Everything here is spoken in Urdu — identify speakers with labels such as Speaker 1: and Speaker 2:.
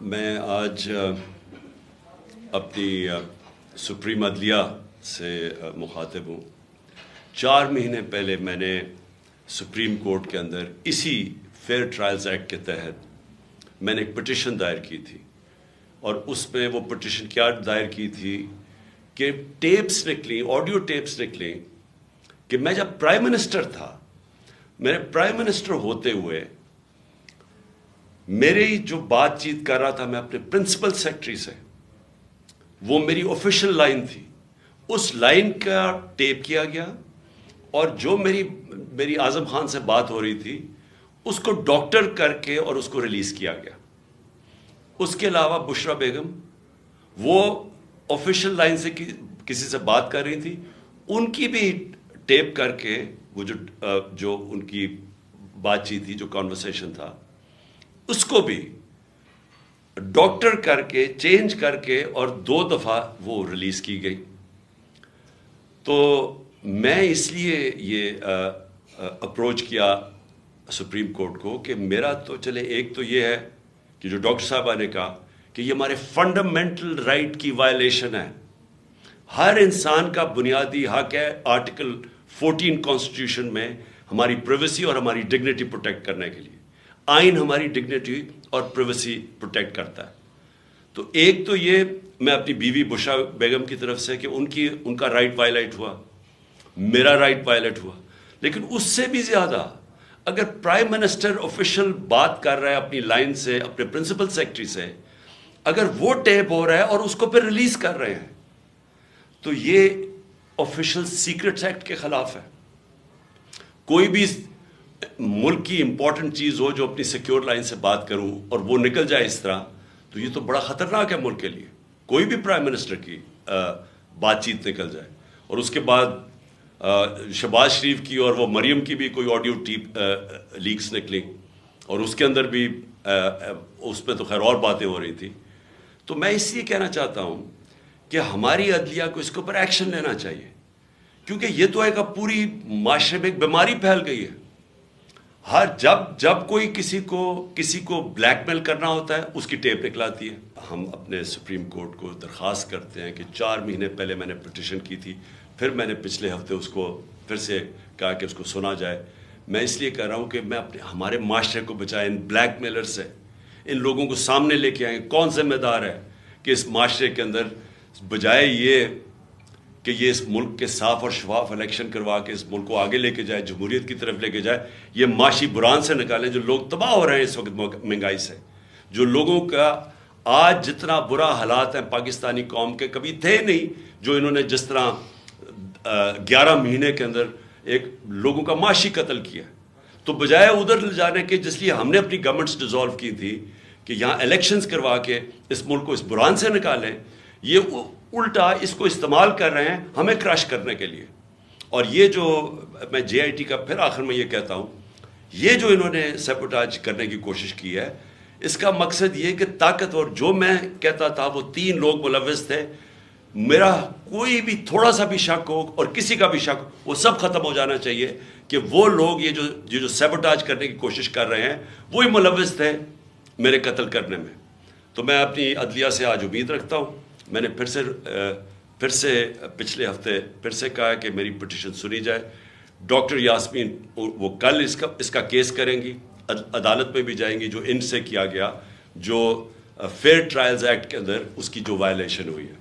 Speaker 1: میں آج اپنی سپریم عدلیہ سے مخاطب ہوں۔ 4 مہینے پہلے میں نے سپریم کورٹ کے اندر اسی فیئر ٹرائلز ایکٹ کے تحت میں نے ایک پٹیشن دائر کی تھی، اور اس میں وہ پٹیشن کیا دائر کی تھی کہ ٹیپس نکلیں، آڈیو ٹیپس نکلیں کہ میں جب پرائم منسٹر تھا، میرے پرائم منسٹر ہوتے ہوئے میری جو بات چیت کر رہا تھا میں اپنے پرنسپل سیکرٹری سے، وہ میری آفیشیل لائن تھی، اس لائن کا ٹیپ کیا گیا، اور جو میری اعظم خان سے بات ہو رہی تھی اس کو ڈاکٹر کر کے اور اس کو ریلیز کیا گیا۔ اس کے علاوہ بشرا بیگم وہ آفیشیل لائن سے کسی سے بات کر رہی تھی، ان کی بھی ٹیپ کر کے وہ جو ان کی بات چیت تھی، جو کانورسیشن تھا، اس کو بھی ڈاکٹر کر کے چینج کر کے اور 2 دفعہ وہ ریلیز کی گئی۔ تو میں اس لیے یہ اپروچ کیا سپریم کورٹ کو کہ میرا تو چلے، ایک تو یہ ہے کہ جو ڈاکٹر صاحبہ نے کہا کہ یہ ہمارے فنڈامنٹل رائٹ کی وائلیشن ہے۔ ہر انسان کا بنیادی حق ہے آرٹیکل 14 کانسٹیٹیوشن میں ہماری پریویسی اور ہماری ڈگنیٹی پروٹیکٹ کرنے کے لیے۔ آئین ہماری ڈگنیٹی اور پریویسی پروٹیکٹ کرتا ہے۔ تو ایک تو یہ میں اپنی بیوی بشرا بیگم کی طرف سے کہ ان کا رائٹ وائلیٹ ہوا، میرا رائٹ وائلیٹ ہوا، لیکن اس سے بھی زیادہ اگر پرائم منسٹر آفیشیل بات کر رہا ہے اپنی لائن سے، اپنے پرنسپل سیکرٹری سے، اگر وہ ٹیپ ہو رہا ہے اور اس کو پھر ریلیز کر رہے ہیں، تو یہ آفیشیل سیکرٹس ایکٹ کے خلاف ہے۔ کوئی بھی ملک کی امپورٹنٹ چیز ہو جو اپنی سیکیور لائن سے بات کروں اور وہ نکل جائے اس طرح، تو یہ تو بڑا خطرناک ہے ملک کے لیے۔ کوئی بھی پرائم منسٹر کی بات چیت نکل جائے، اور اس کے بعد شہباز شریف کی اور وہ مریم کی بھی کوئی آڈیو لیکس نکلیں، اور اس کے اندر بھی اس پہ تو خیر اور باتیں ہو رہی تھی۔ تو میں اس لیے کہنا چاہتا ہوں کہ ہماری عدلیہ کو اس کے اوپر ایکشن لینا چاہیے، کیونکہ یہ تو ایک پوری معاشرے میں ایک بیماری پھیل گئی ہے۔ جب کوئی کسی کو بلیک میل کرنا ہوتا ہے، اس کی ٹیپ نکلاتی ہے۔ ہم اپنے سپریم کورٹ کو درخواست کرتے ہیں کہ 4 مہینے پہلے میں نے پٹیشن کی تھی، پھر میں نے پچھلے ہفتے اس کو پھر سے کہا کہ اس کو سنا جائے۔ میں اس لیے کہہ رہا ہوں کہ میں ہمارے معاشرے کو بچائیں ان بلیک میلر سے، ان لوگوں کو سامنے لے کے آئیں۔ کون ذمہ دار ہے کہ اس معاشرے کے اندر بجائے یہ کہ یہ اس ملک کے صاف اور شفاف الیکشن کروا کے اس ملک کو آگے لے کے جائے، جمہوریت کی طرف لے کے جائے، یہ معاشی بحران سے نکالیں۔ جو لوگ تباہ ہو رہے ہیں اس وقت مہنگائی سے، جو لوگوں کا آج جتنا برا حالات ہیں پاکستانی قوم کے کبھی تھے نہیں، جو انہوں نے جس طرح 11 مہینے کے اندر ایک لوگوں کا معاشی قتل کیا، تو بجائے ادھر لے جانے کے جس لیے ہم نے اپنی گورنمنٹس ڈیزالو کی تھی کہ یہاں الیکشنز کروا کے اس ملک کو اس بحران سے نکالیں، یہ الٹا اس کو استعمال کر رہے ہیں ہمیں کرش کرنے کے لیے۔ اور یہ جو میں جے آئی ٹی کا پھر آخر میں یہ کہتا ہوں، یہ جو انہوں نے سیبوٹاج کرنے کی کوشش کی ہے، اس کا مقصد یہ کہ طاقتور، جو میں کہتا تھا وہ 3 لوگ ملوث تھے، میرا کوئی بھی تھوڑا سا بھی شک ہو اور کسی کا بھی شک ہو، وہ سب ختم ہو جانا چاہیے کہ وہ لوگ یہ جو سیبوٹاج کرنے کی کوشش کر رہے ہیں وہی ملوث تھے میرے قتل کرنے میں۔ تو میں اپنی عدلیہ سے آج امید رکھتا ہوں۔ میں نے پھر سے پچھلے ہفتے پھر سے کہا کہ میری پٹیشن سنی جائے۔ ڈاکٹر یاسمین وہ کل اس کا کیس کریں گی، عدالت میں بھی جائیں گی، جو ان سے کیا گیا، جو فیئر ٹرائلز ایکٹ کے اندر اس کی جو وائلیشن ہوئی ہے۔